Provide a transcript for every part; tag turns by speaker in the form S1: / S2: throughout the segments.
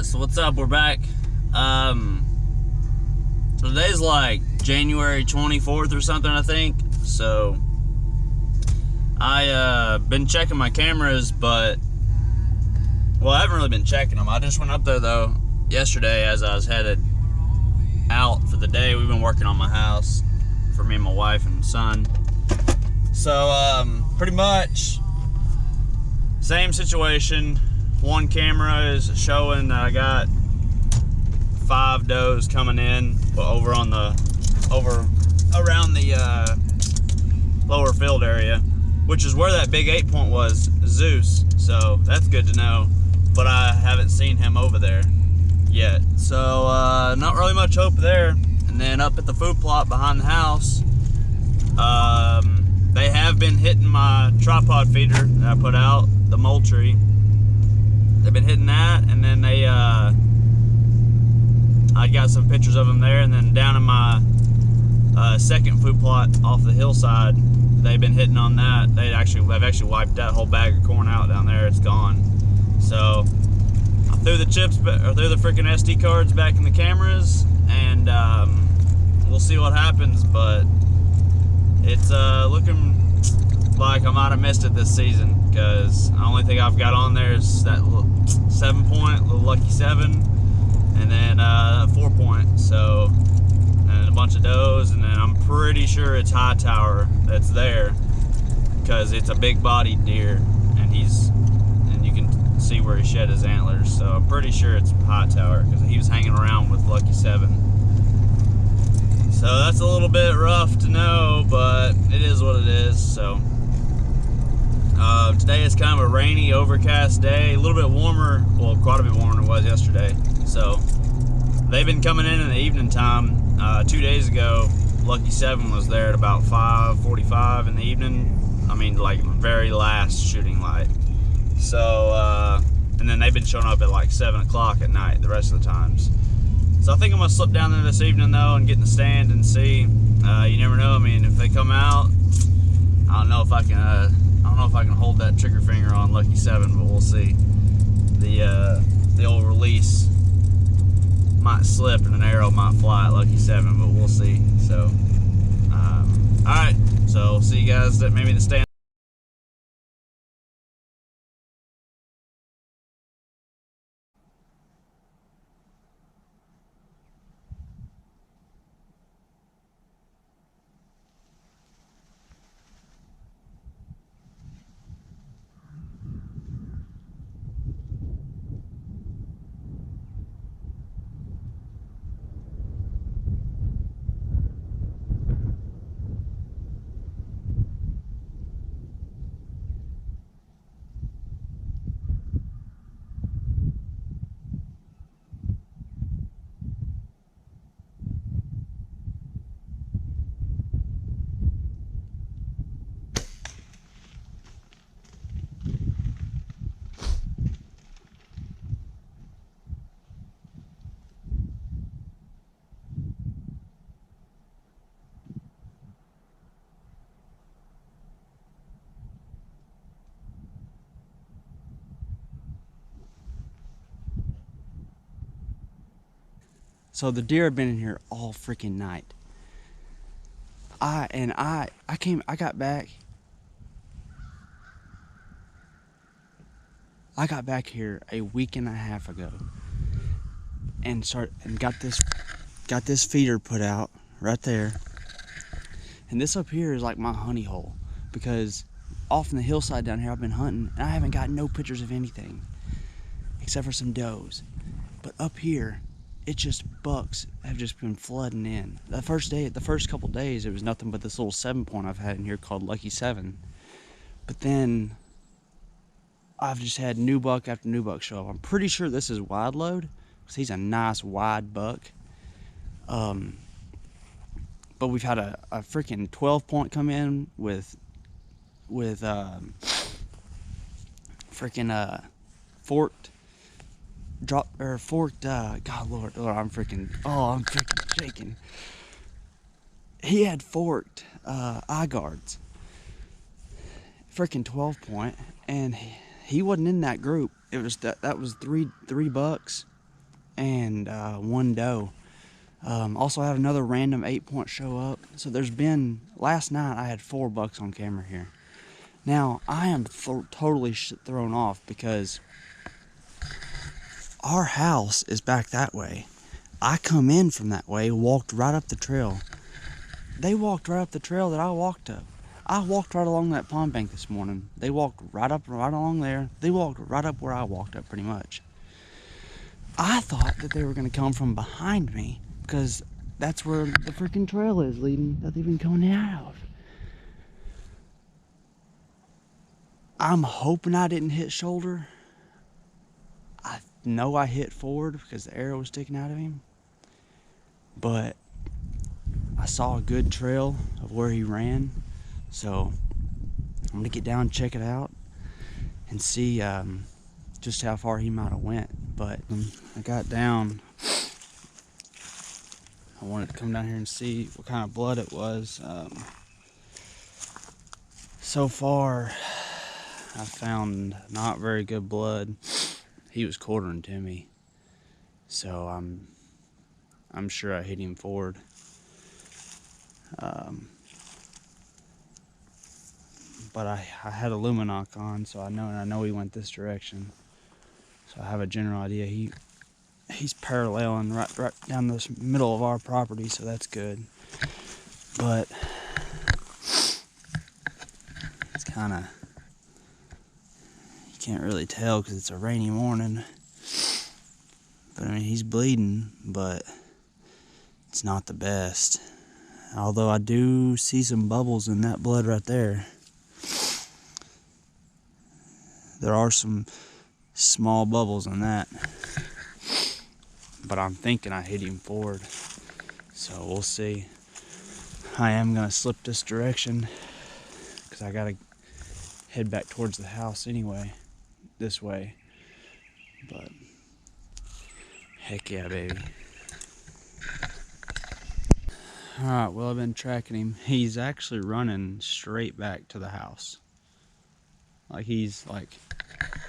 S1: So what's up? We're back. Today's like January 24th or something, I think. So I been checking my cameras, but I haven't really been checking them. I just went up there though yesterday as I was headed out for the day. We've been working on my house for me and my wife and son. So pretty much same situation. One camera is showing that I got 5 does coming in over around the lower field area, which is where that big 8-point was, Zeus. So that's good to know, but I haven't seen him over there yet. So not really much hope there. And then up at the food plot behind the house, they have been hitting my tripod feeder that I put out, the Moultrie. They've been hitting that, and then they I got some pictures of them there, and then down in my second food plot off the hillside, they've been hitting on that. They've actually wiped that whole bag of corn out down there. It's gone. So I threw the chips, or threw the freaking SD cards back in the cameras, and we'll see what happens. But it's looking like I might have missed it this season, because the only thing I've got on there is that little 7-point, little lucky 7, and then 4-point. So, and a bunch of does, and then I'm pretty sure it's Hightower that's there, because it's a big bodied deer, and you can see where he shed his antlers. So I'm pretty sure it's Hightower, because he was hanging around with lucky 7. So that's a little bit rough to know, but it is what it is. So today is kind of a rainy, overcast day, a little bit warmer, well, quite a bit warmer than it was yesterday. So they've been coming in the evening time. 2 days ago, lucky 7 was there at about 5:45 in the evening. I mean, like very last shooting light. So and then they've been showing up at like 7 o'clock at night the rest of the times. So I think I'm gonna slip down there this evening though and get in the stand and see. You never know. I mean, if they come out, I don't know if I can hold that trigger finger on lucky 7, but we'll see. The old release might slip and an arrow might fly at lucky 7, but we'll see. So all right. So see you guys maybe in the stand. So the deer have been in here all freaking night. I got back here a week and a half ago and got this feeder put out right there. And this up here is like my honey hole, because off in the hillside down here I've been hunting and I haven't got no pictures of anything except for some does. But up here, it's just bucks have just been flooding in. The first couple days, it was nothing but this little 7-point I've had in here called Lucky 7. But then I've just had new buck after new buck show up. I'm pretty sure this is wide load, because he's a nice wide buck. But we've had a freaking 12-point come in with freaking forked God Lord, I'm freaking shaking. He had forked eye guards, freaking 12-point, and he wasn't in that group. It was that was three bucks
S2: and one doe. Also had another random 8-point show up. So there's been, last night I had 4 bucks on camera here. Now I am totally thrown off because our house is back that way. I come in from that way, walked right up the trail. They walked right up the trail that I walked up. I walked right along that pond bank this morning. They walked right along there. They walked right up where I walked up pretty much. I thought that they were going to come from behind me because that's where the freaking trail is leading that they've been coming out of. I'm hoping I didn't hit shoulder. I know I hit forward because the arrow was sticking out of him. But I saw a good trail of where he ran. So I'm going to get down and check it out and see just how far he might have went. But I got down. I wanted to come down here and see what kind of blood it was. So far, I found not very good blood. He was quartering to me, so I'm sure I hit him forward. But I had a Luminoc on, so I know he went this direction. So I have a general idea. He's paralleling right down this middle of our property, so that's good. But it's kind of, you can't really tell because it's a rainy morning. But I mean, he's bleeding, but it's not the best. Although I do see some bubbles in that blood right there. There are some small bubbles in that. But I'm thinking I hit him forward. So we'll see. I am going to slip this direction because I got to head back towards the house anyway. This way. But heck yeah, baby. Alright, well, I've been tracking him. He's actually running straight back to the house. Like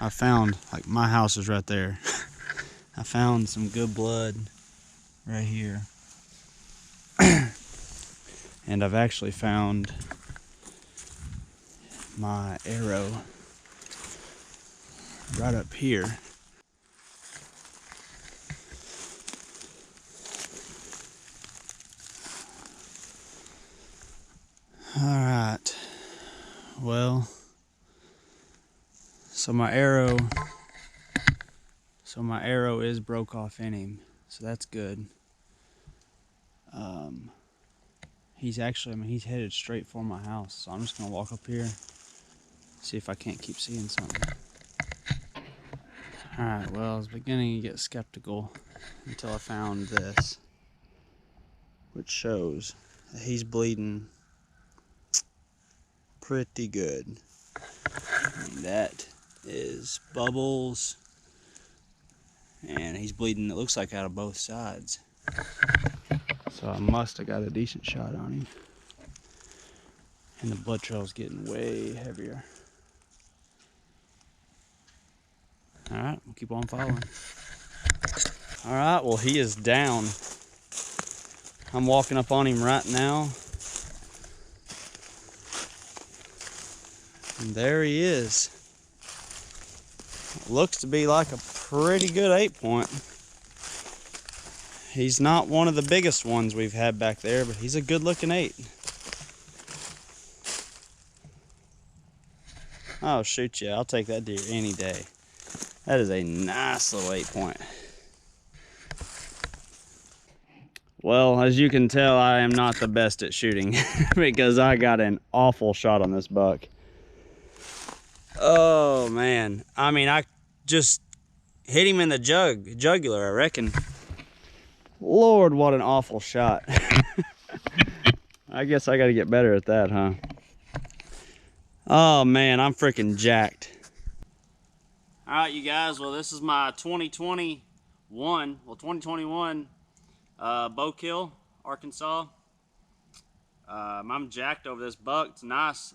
S2: I found, like, my house is right there. I found some good blood right here. And I've actually found my arrow right up here. Alright, well, so my arrow is broke off in him, so that's good. He's actually, I mean, he's headed straight for my house, so I'm just gonna walk up here, see if I can't keep seeing something. Alright, well, I was beginning to get skeptical until I found this, which shows that he's bleeding pretty good. I mean, that is bubbles, and he's bleeding, it looks like, out of both sides. So I must have got a decent shot on him. And the blood trail's getting way heavier. Alright, we'll keep on following. Alright, well, he is down. I'm walking up on him right now. And there he is. Looks to be like a pretty good 8-point. He's not one of the biggest ones we've had back there, but he's a good looking 8. Oh, shoot, yeah, I'll take that deer any day. That is a nice little 8-point. Well, as you can tell, I am not the best at shooting because I got an awful shot on this buck. Oh, man. I mean, I just hit him in the jugular, I reckon. Lord, what an awful shot. I guess I got to get better at that, huh? Oh, man, I'm freaking jacked. All right, you guys, well, this is my 2021 bow kill, Arkansas. I'm jacked over this buck. It's nice.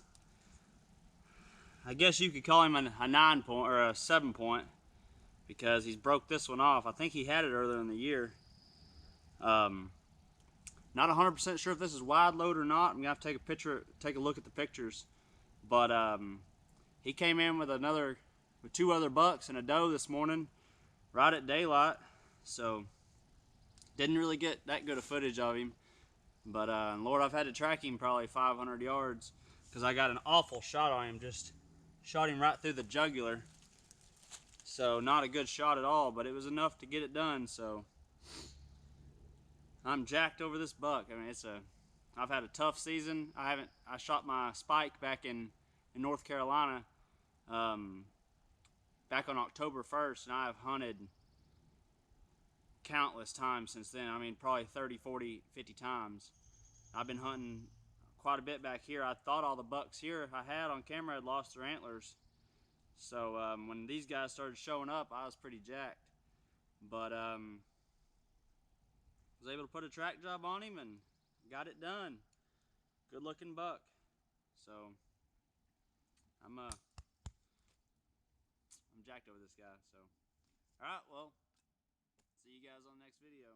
S2: I guess you could call him a 9-point or a 7-point.
S1: because he's broke this one off. I think he had it earlier in the year. Not 100% sure if this is wide load or not. I'm gonna have to take a look at the pictures. But he came in with two other bucks and a doe this morning, right at daylight. So didn't really get that good of footage of him. But Lord, I've had to track him probably 500 yards because I got an awful shot on him. Just shot him right through the jugular. So not a good shot at all, but it was enough to get it done. So I'm jacked over this buck. I mean, I've had a tough season. I shot my spike back in North Carolina back on October 1st, and I have hunted countless times since then. I mean, probably 30, 40, 50 times. I've been hunting quite a bit back here. I thought all the bucks here I had on camera had lost their antlers. So when these guys started showing up, I was pretty jacked. But was able to put a track job on him and got it done. Good looking buck. So I'm jacked over this guy. So all right, well, see you guys on the next video.